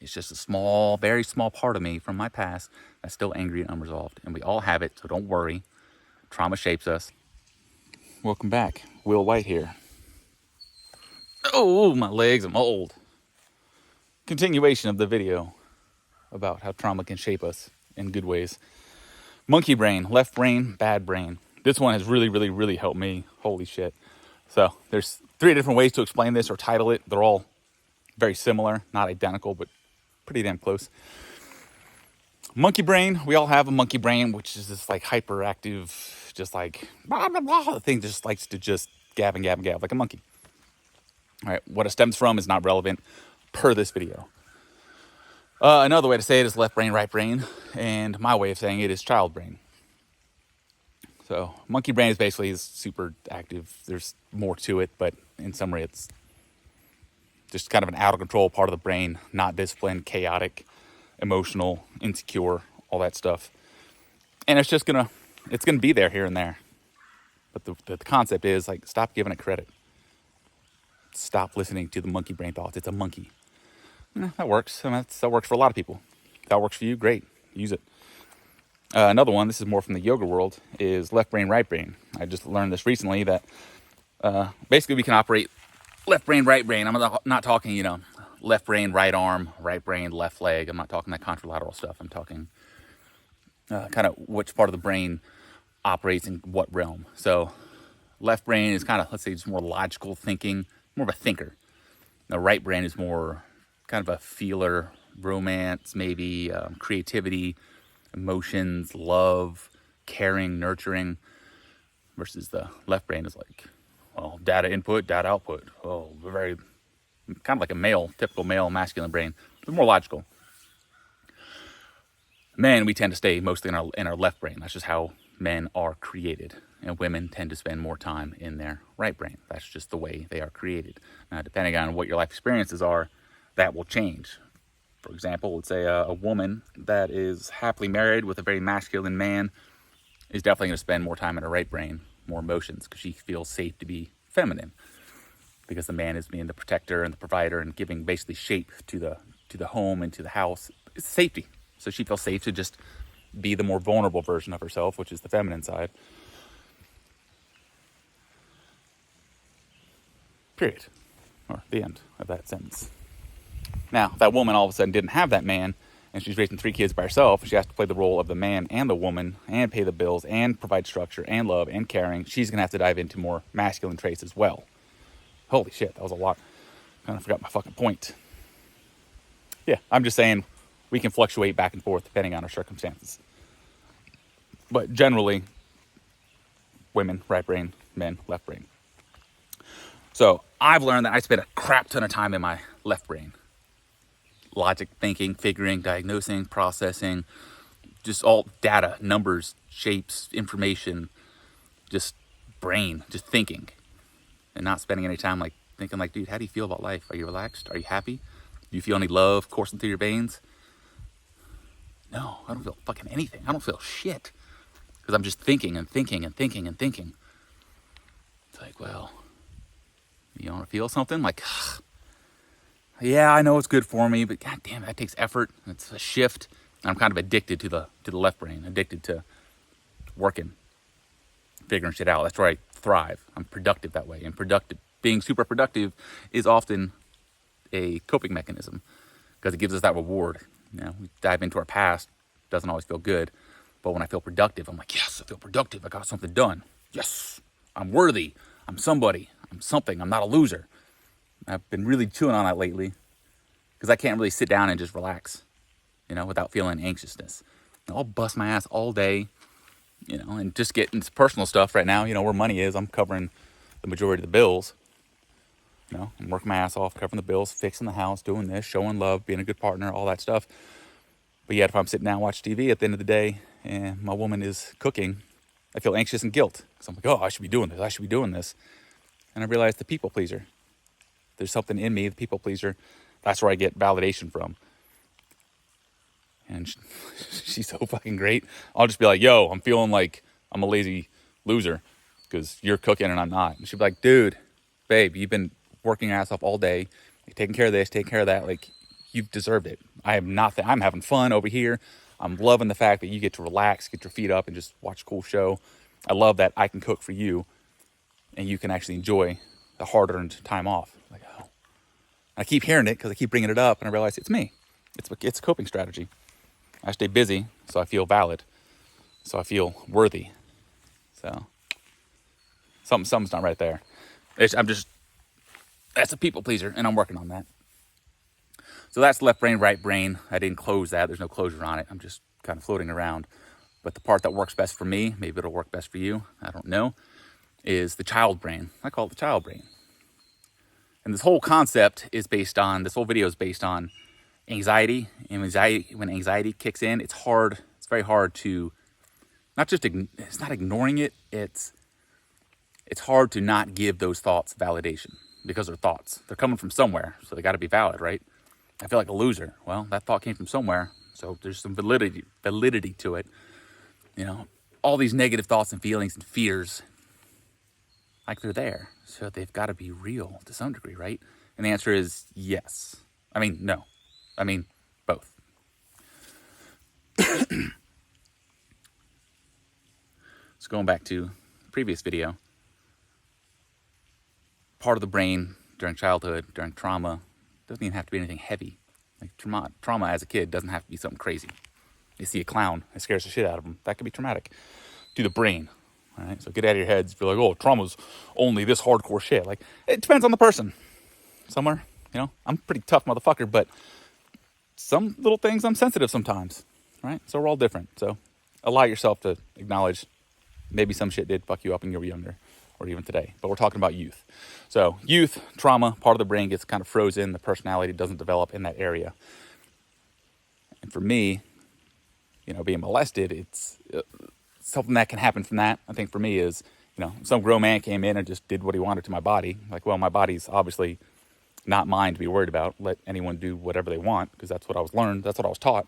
It's just a small, very small part of me from my past that's still angry and unresolved. And we all have it, so don't worry. Trauma shapes us. Welcome back. Will White here. Oh, my legs, I'm old. Continuation of the video about how trauma can shape us in good ways. Monkey brain, left brain, bad brain. This one has really, really, really helped me. Holy shit. So there's 3 different ways to explain this or title it. They're all very similar, not identical, but pretty damn close. Monkey brain, we all have a monkey brain, which is this like hyperactive, just like blah, blah, blah. The thing just likes to just gab and gab and gab like a monkey. All right, what it stems from is not relevant per this video. Another way to say it is left brain, right brain, and my way of saying it is child brain. So monkey brain is basically super active. There's more to it, but in summary, it's just kind of an out of control part of the brain, not disciplined, chaotic, emotional, insecure, all that stuff. And it's gonna be there here and there. But the concept is like, stop giving it credit. Stop listening to the monkey brain thoughts. It's a monkey. That works. I mean, that works for a lot of people. If that works for you, great. Use it. Another one, this is more from the yoga world, is left brain, right brain. I just learned this recently that basically we can operate left brain, right brain. I'm not talking, left brain, right arm, right brain, left leg. I'm not talking that contralateral stuff. I'm talking kind of which part of the brain operates in what realm. So left brain is kind of, let's say, just more logical thinking, more of a thinker. The right brain is more kind of a feeler, romance, maybe creativity, emotions, love, caring, nurturing, versus the left brain is like, well, data input, data output. Oh, very kind of like a typical male, masculine brain. It's more logical. Men, we tend to stay mostly in our left brain. That's just how men are created. And women tend to spend more time in their right brain. That's just the way they are created. Now, depending on what your life experiences are, that will change. For example, let's say a woman that is happily married with a very masculine man is definitely going to spend more time in her right brain, more emotions, because she feels safe to be feminine. Because the man is being the protector and the provider and giving basically shape to the home and to the house. It's safety. So she feels safe to just be the more vulnerable version of herself, which is the feminine side. Period. Or the end of that sentence. Now, if that woman all of a sudden didn't have that man, and she's raising 3 kids by herself, she has to play the role of the man and the woman, and pay the bills, and provide structure, and love, and caring. She's going to have to dive into more masculine traits as well. Holy shit, that was a lot. Kind of forgot my fucking point. Yeah, I'm just saying we can fluctuate back and forth depending on our circumstances. But generally, women, right brain, men, left brain. So I've learned that I spend a crap ton of time in my left brain. Logic, thinking, figuring, diagnosing, processing, just all data, numbers, shapes, information, just brain, just thinking. And not spending any time like thinking like, dude, how do you feel about life? Are you relaxed? Are you happy? Do you feel any love coursing through your veins? No, I don't feel fucking anything. I don't feel shit. Because I'm just thinking and thinking and thinking and thinking. It's like, well, you want to feel something? Like, yeah, I know it's good for me, but god damn, that takes effort. It's a shift. And I'm kind of addicted to the left brain, addicted to working, figuring shit out. That's where I thrive. I'm productive that way. And being super productive is often a coping mechanism because it gives us that reward. We dive into our past, doesn't always feel good. But when I feel productive, I'm like, yes, I feel productive. I got something done. Yes, I'm worthy. I'm somebody. I'm something. I'm not a loser. I've been really chewing on that lately because I can't really sit down and just relax, without feeling anxiousness. I'll bust my ass all day, and just get into personal stuff right now. Where money is, I'm covering the majority of the bills. I'm working my ass off, covering the bills, fixing the house, doing this, showing love, being a good partner, all that stuff. But yet, if I'm sitting down and watch TV at the end of the day and my woman is cooking, I feel anxious and guilt. So I'm like, oh, I should be doing this. I should be doing this. And I realize the people pleaser. There's something in me, the people pleaser. That's where I get validation from. And she's so fucking great. I'll just be like, yo, I'm feeling like I'm a lazy loser because you're cooking and I'm not. And she'll be like, dude, babe, you've been working your ass off all day. You're taking care of this, taking care of that. Like, you've deserved it. I'm having fun over here. I'm loving the fact that you get to relax, get your feet up, and just watch a cool show. I love that I can cook for you, and you can actually enjoy the hard-earned time off. Like, oh. I keep hearing it because I keep bringing it up, and I realize it's me. It's a coping strategy. I stay busy, so I feel valid, so I feel worthy. So something's not right there. That's a people pleaser, and I'm working on that. So that's left brain, right brain. I didn't close that. There's no closure on it. I'm just kind of floating around. But the part that works best for me, maybe it'll work best for you, I don't know, is the child brain. I call it the child brain. And this whole concept is based on, this whole video is based on anxiety. And when anxiety kicks in, it's very hard to, it's not ignoring it, it's hard to not give those thoughts validation because they're thoughts. They're coming from somewhere, so they got to be valid, right? I feel like a loser. Well, that thought came from somewhere, so there's some validity to it. You know, all these negative thoughts and feelings and fears, like they're there, so they've got to be real to some degree, right? And the answer is yes. No. Both. So going back to the previous video, part of the brain during childhood, during trauma, doesn't even have to be anything heavy. Like trauma as a kid doesn't have to be something crazy. You see a clown, it scares the shit out of them. That could be traumatic to the brain. All right, so get out of your heads. If you're like, oh, trauma's only this hardcore shit. Like, it depends on the person. Somewhere, I'm a pretty tough motherfucker, but some little things I'm sensitive sometimes. Right? So we're all different. So allow yourself to acknowledge maybe some shit did fuck you up when you were younger, or even today. But we're talking about youth. So youth, trauma, part of the brain gets kind of frozen. The personality doesn't develop in that area. And for me, being molested, it's something that can happen from that. I think for me is, some grown man came in and just did what he wanted to my body. Like, well, my body's obviously not mine to be worried about. Let anyone do whatever they want, because that's what I was learned. That's what I was taught.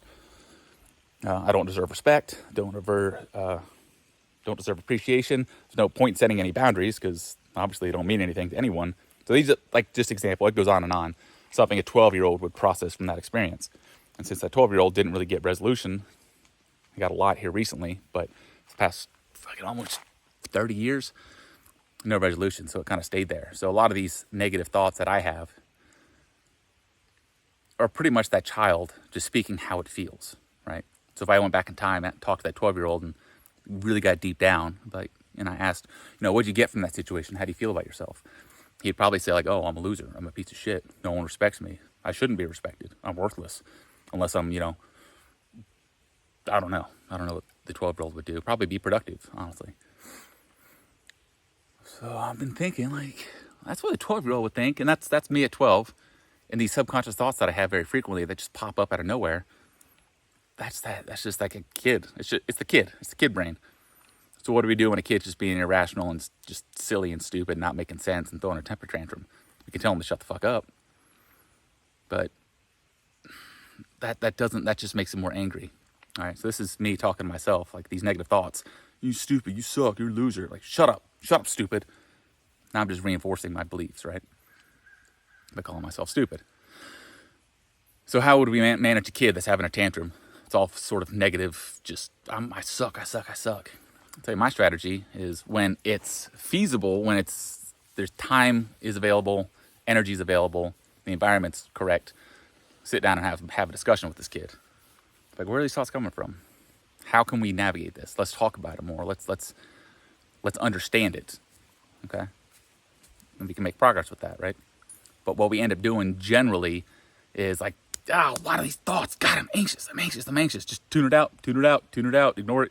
I don't deserve respect. Don't deserve appreciation. There's no point setting any boundaries, because obviously it don't mean anything to anyone. So these are like just example. It goes on and on. Something a 12-year-old would process from that experience. And since that 12-year-old didn't really get resolution, I got a lot here recently, but the past fucking almost 30 years, no resolution. So it kind of stayed there. So a lot of these negative thoughts that I have are pretty much that child just speaking how it feels, right? So if I went back in time and talked to that 12-year-old and really got deep down, and I asked, what'd you get from that situation? How do you feel about yourself? He'd probably say, like, oh, I'm a loser. I'm a piece of shit. No one respects me. I shouldn't be respected. I'm worthless. Unless I'm, I don't know. I don't know what the 12-year-old would do. Probably be productive, honestly. So I've been thinking, like, that's what a 12-year-old would think. And that's me at 12. And these subconscious thoughts that I have very frequently that just pop up out of nowhere. That's just like a kid. It's the kid. It's the kid brain. So what do we do when a kid's just being irrational and just silly and stupid, not making sense and throwing a temper tantrum? We can tell them to shut the fuck up. But that just makes them more angry. All right, so this is me talking to myself, like these negative thoughts. You stupid, you suck, you're a loser. Like, shut up, stupid. Now I'm just reinforcing my beliefs, right? By calling myself stupid. So how would we manage a kid that's having a tantrum? It's all sort of negative, just, I suck. I'll tell you, my strategy is when it's feasible, when there's time is available, energy is available, the environment's correct, sit down and have a discussion with this kid. Like, where are these thoughts coming from? How can we navigate this? Let's talk about it more. Let's understand it, okay? And we can make progress with that, right? But what we end up doing generally is like, why are these thoughts? God, I'm anxious. Just tune it out. Ignore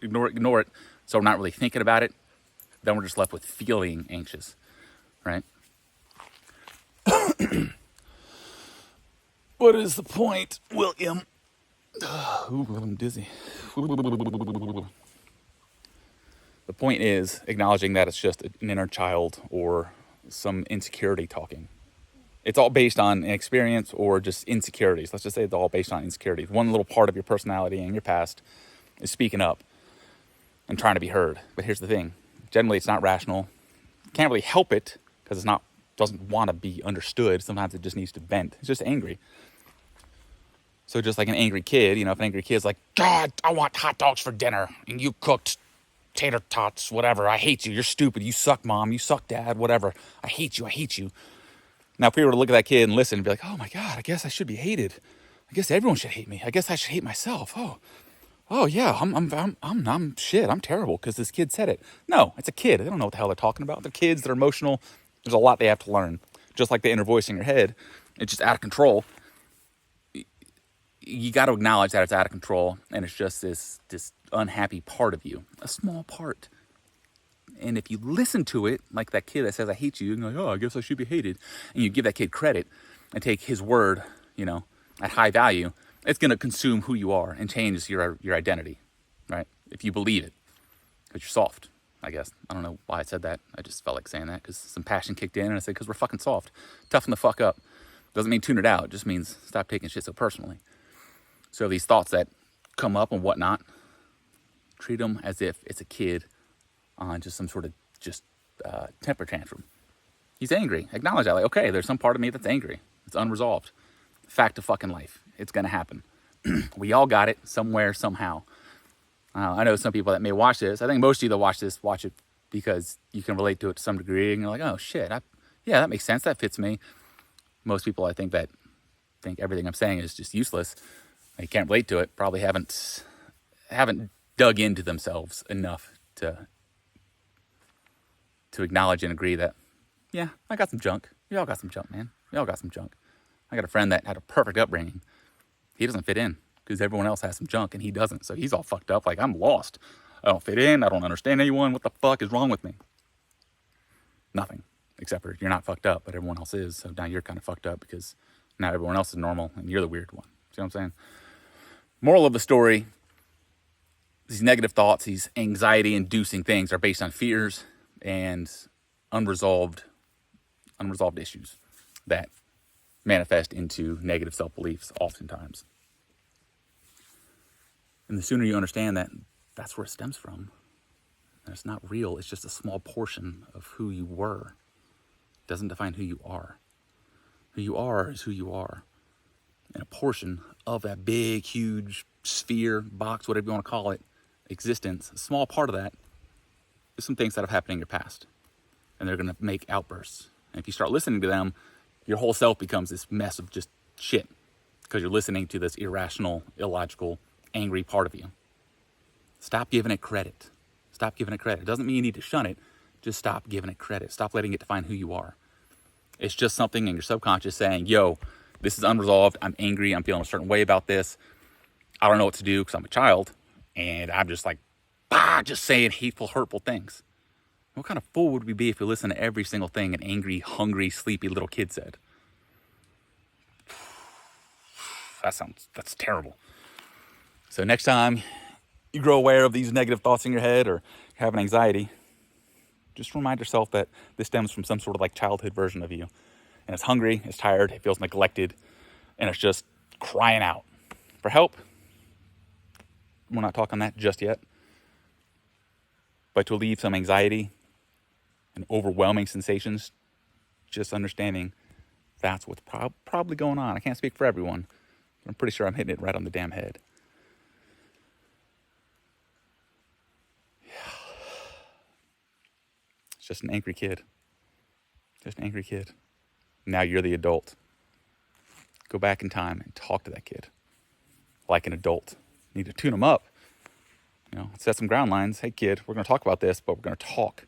it. So we're not really thinking about it. Then we're just left with feeling anxious, right? What is the point, William? Ooh, I'm dizzy. The point is acknowledging that it's just an inner child or some insecurity talking. It's all based on an experience or just insecurities. Let's just say it's all based on insecurities. One little part of your personality and your past is speaking up and trying to be heard. But here's the thing. Generally, it's not rational. Can't really help it because doesn't want to be understood. Sometimes it just needs to vent. It's just angry. So just like an angry kid, if an angry kid's like, God, I want hot dogs for dinner, and you cooked tater tots, whatever. I hate you. You're stupid. You suck, Mom. You suck, Dad. Whatever. I hate you. I hate you. Now, if we were to look at that kid and listen and be like, oh my God, I guess I should be hated. I guess everyone should hate me. I guess I should hate myself. Oh yeah, I'm shit. I'm terrible because this kid said it. No, it's a kid. They don't know what the hell they're talking about. They're kids. They're emotional. There's a lot they have to learn. Just like the inner voice in your head, it's just out of control. You got to acknowledge that it's out of control, and it's just this unhappy part of you, a small part. And if you listen to it, like that kid that says, I hate you, and you're like, oh, I guess I should be hated. And you give that kid credit and take his word, at high value, it's going to consume who you are and change your identity, right? If you believe it, because you're soft, I guess. I don't know why I said that. I just felt like saying that because some passion kicked in, and I said, because we're fucking soft. Toughen the fuck up. Doesn't mean tune it out. It just means stop taking shit so personally. So these thoughts that come up and whatnot, treat them as if it's a kid on just some sort of temper tantrum. He's angry. Acknowledge that. Like, okay, there's some part of me that's angry. It's unresolved. Fact of fucking life. It's going to happen. We all got it somewhere, somehow. I know some people that may watch this. I think most of you that watch this, watch it because you can relate to it to some degree. And you're like, oh, shit. Yeah, that makes sense. That fits me. Most people, I think, that think everything I'm saying is just useless. They can't relate to it. Probably haven't dug into themselves enough to acknowledge and agree that, yeah, I got some junk. We all got some junk, man. We all got some junk. I got a friend that had a perfect upbringing. He doesn't fit in because everyone else has some junk and he doesn't. So he's all fucked up. Like, I'm lost. I don't fit in. I don't understand anyone. What the fuck is wrong with me? Nothing. Except for you're not fucked up, but everyone else is. So now you're kind of fucked up because now everyone else is normal and you're the weird one. See what I'm saying? Moral of the story, these negative thoughts, these anxiety-inducing things are based on fears and unresolved issues that manifest into negative self-beliefs oftentimes. And the sooner you understand that that's where it stems from, and it's not real, it's just a small portion of who you were. It doesn't define who you are. Who you are is who you are. And a portion of that big, huge sphere, box, whatever you want to call it, existence, a small part of that is some things that have happened in your past. And they're going to make outbursts. And if you start listening to them, your whole self becomes this mess of just shit because you're listening to this irrational, illogical, angry part of you. Stop giving it credit. Stop giving it credit. It doesn't mean you need to shun it. Just stop giving it credit. Stop letting it define who you are. It's just something in your subconscious saying, yo, this is unresolved. I'm angry. I'm feeling a certain way about this. I don't know what to do because I'm a child. And I'm just like, just saying hateful, hurtful things. What kind of fool would we be if we listened to every single thing an angry, hungry, sleepy little kid said? That's terrible. So next time you grow aware of these negative thoughts in your head or you're having anxiety, just remind yourself that this stems from some sort of like childhood version of you. And it's hungry, it's tired, it feels neglected, and it's just crying out for help. We're not talking that just yet. But to alleviate some anxiety and overwhelming sensations, just understanding that's what's probably going on. I can't speak for everyone, but I'm pretty sure I'm hitting it right on the damn head. It's just an angry kid. Just an angry kid. Now you're the adult. Go back in time and talk to that kid like an adult. You need to tune them up. Set some ground lines. Hey, kid, we're going to talk about this, but we're going to talk.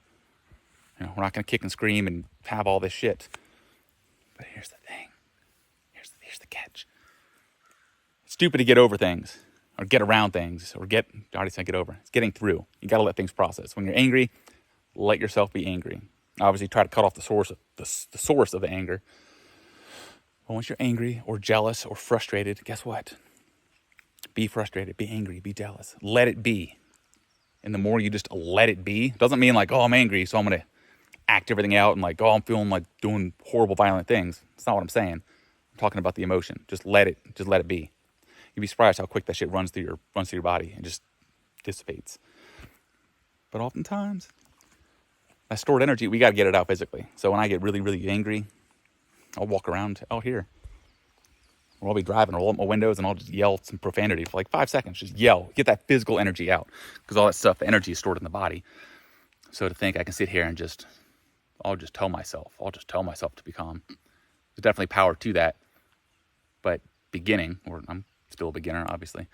We're not going to kick and scream and have all this shit. But here's the thing. Here's the catch. It's stupid to get over things or get around things or I already said get over. It's getting through. You got to let things process. When you're angry, let yourself be angry. Obviously, try to cut off the source of the anger. But once you're angry or jealous or frustrated, guess what? Be frustrated, be angry, be jealous. Let it be. And the more you just let it be, doesn't mean like, oh, I'm angry, so I'm going to act everything out and like, oh, I'm feeling like doing horrible, violent things. That's not what I'm saying. I'm talking about the emotion. Just let it be. You'd be surprised how quick that shit runs through your body and just dissipates. But oftentimes, that stored energy, we got to get it out physically. So when I get really, really angry, I'll walk around out here. Or I'll be driving, I'll roll up my windows and I'll just yell some profanity for like 5 seconds. Just yell, get that physical energy out. Because all that stuff, the energy is stored in the body. So to think I can sit here and I'll just tell myself to be calm. There's definitely power to that. But I'm still a beginner, obviously.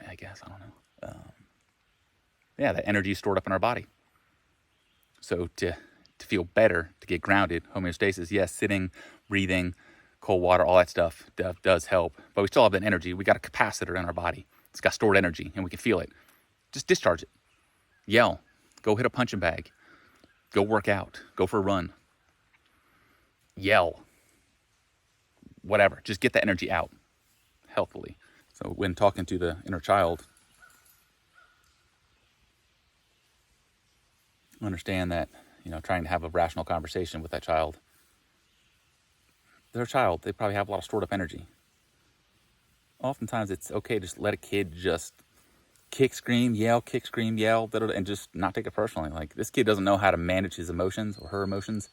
I guess, I don't know. That energy is stored up in our body. So to feel better, to get grounded, homeostasis, yes, sitting, breathing, cold water, all that stuff does help. But we still have that energy. We got a capacitor in our body. It's got stored energy, and we can feel it. Just discharge it. Yell. Go hit a punching bag. Go work out. Go for a run. Yell. Whatever. Just get the energy out healthily. So when talking to the inner child, understand that, trying to have a rational conversation with that child. They're a child. They probably have a lot of stored up energy. Oftentimes it's okay to just let a kid just kick, scream, yell, and just not take it personally. Like, this kid doesn't know how to manage his emotions or her emotions.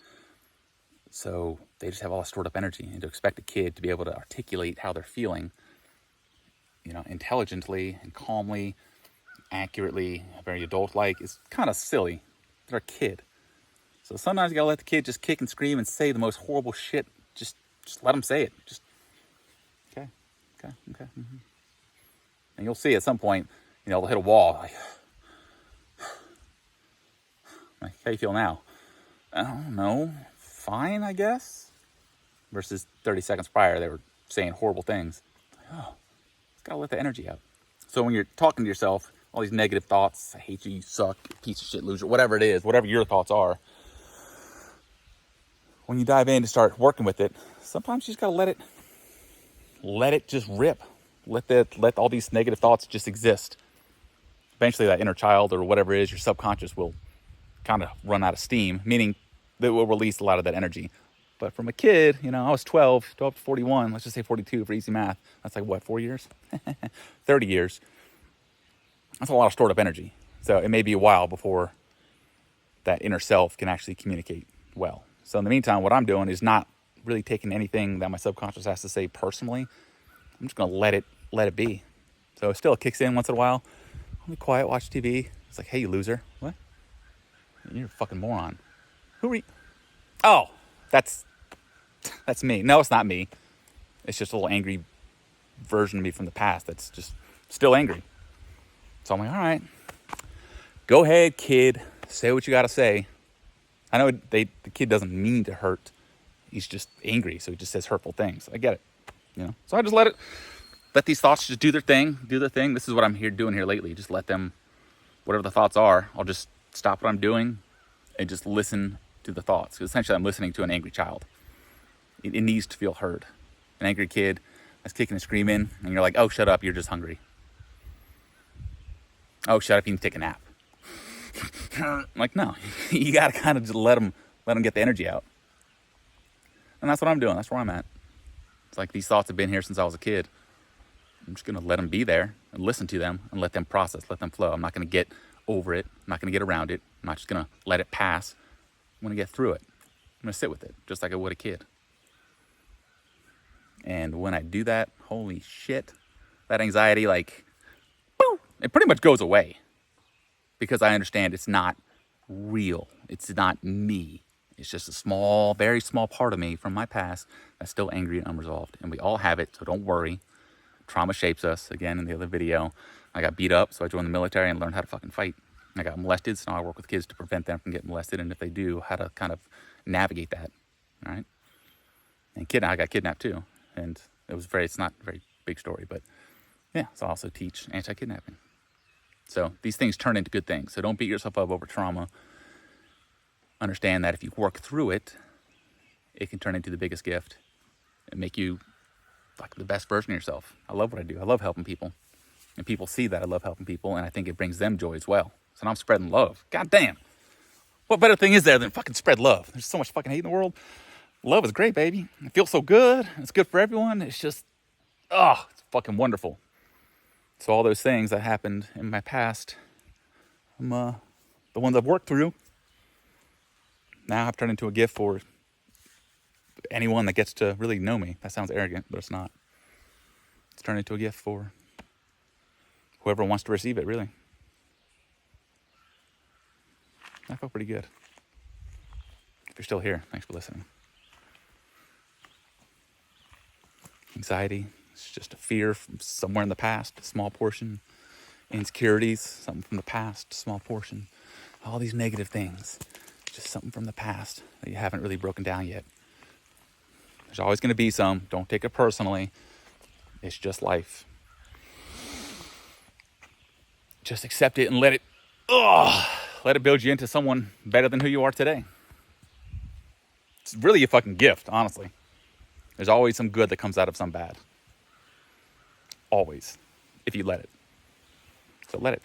So they just have all this stored up energy. And to expect a kid to be able to articulate how they're feeling, intelligently and calmly, accurately, very adult-like, is kind of silly. They're a kid. So sometimes you gotta let the kid just kick and scream and say the most horrible shit. Just let them say it. Just, okay. Mm-hmm. And you'll see at some point, they'll hit a wall. Like, how you feel now? I don't know. Fine, I guess. Versus 30 seconds prior, they were saying horrible things. Just gotta let the energy out. So when you're talking to yourself, all these negative thoughts, I hate you, you suck, piece of shit, loser, whatever it is, whatever your thoughts are, when you dive in to start working with it, sometimes you just gotta let it just rip. Let all these negative thoughts just exist. Eventually that inner child or whatever it is, your subconscious will kind of run out of steam, meaning that will release a lot of that energy. But from a kid, I was 12 to 41, let's just say 42 for easy math. That's like what, 4 years? 30 years. That's a lot of stored up energy. So it may be a while before that inner self can actually communicate well. So in the meantime, what I'm doing is not really taking anything that my subconscious has to say personally. I'm just going to let it be. So still it kicks in once in a while. I'll be quiet, watch TV. It's like, hey, you loser. What? You're a fucking moron. Who are you? Oh, that's me. No, it's not me. It's just a little angry version of me from the past that's just still angry. So I'm like, all right, go ahead, kid. Say what you got to say. I know the kid doesn't mean to hurt. He's just angry, so he just says hurtful things. I get it, So I just let these thoughts just do their thing. This is what I'm doing here lately. Just let them, whatever the thoughts are, I'll just stop what I'm doing and just listen to the thoughts. Because essentially I'm listening to an angry child. It needs to feel heard. An angry kid that's kicking and screaming, and you're like, oh, shut up, you're just hungry. Oh, shut up, you need to take a nap. Like, no, you got to kind of just let them get the energy out. And that's what I'm doing. That's where I'm at. It's like these thoughts have been here since I was a kid. I'm just going to let them be there and listen to them and let them process, let them flow. I'm not going to get over it. I'm not going to get around it. I'm not just going to let it pass. I'm going to get through it. I'm going to sit with it just like I would a kid. And when I do that, holy shit, that anxiety, like, boom, it pretty much goes away. Because I understand it's not real. It's not me. It's just a small, very small part of me from my past that's still angry and unresolved. And we all have it, so don't worry. Trauma shapes us. Again, in the other video, I got beat up, so I joined the military and learned how to fucking fight. I got molested, so now I work with kids to prevent them from getting molested. And if they do, how to kind of navigate that, all right? And I got kidnapped too. And it's not a very big story, but yeah, so I also teach anti-kidnapping. So these things turn into good things. So don't beat yourself up over trauma. Understand that if you work through it, it can turn into the biggest gift and make you like the best version of yourself. I love what I do. I love helping people. And people see that I love helping people, and I think it brings them joy as well. So now I'm spreading love. God damn. What better thing is there than fucking spread love? There's so much fucking hate in the world. Love is great, baby. It feels so good. It's good for everyone. It's just, it's fucking wonderful. So all those things that happened in my past, the ones I've worked through, now have turned into a gift for anyone that gets to really know me. That sounds arrogant, but it's not. It's turned into a gift for whoever wants to receive it, really. I felt pretty good. If you're still here, thanks for listening. Anxiety, it's just a fear from somewhere in the past, a small portion. Insecurities, something from the past, a small portion. All these negative things, just something from the past that you haven't really broken down yet. There's always going to be some. Don't take it personally. It's just life. Just accept it and let it build you into someone better than who you are today. It's really a fucking gift, honestly. There's always some good that comes out of some bad. Always. If you let it. So let it.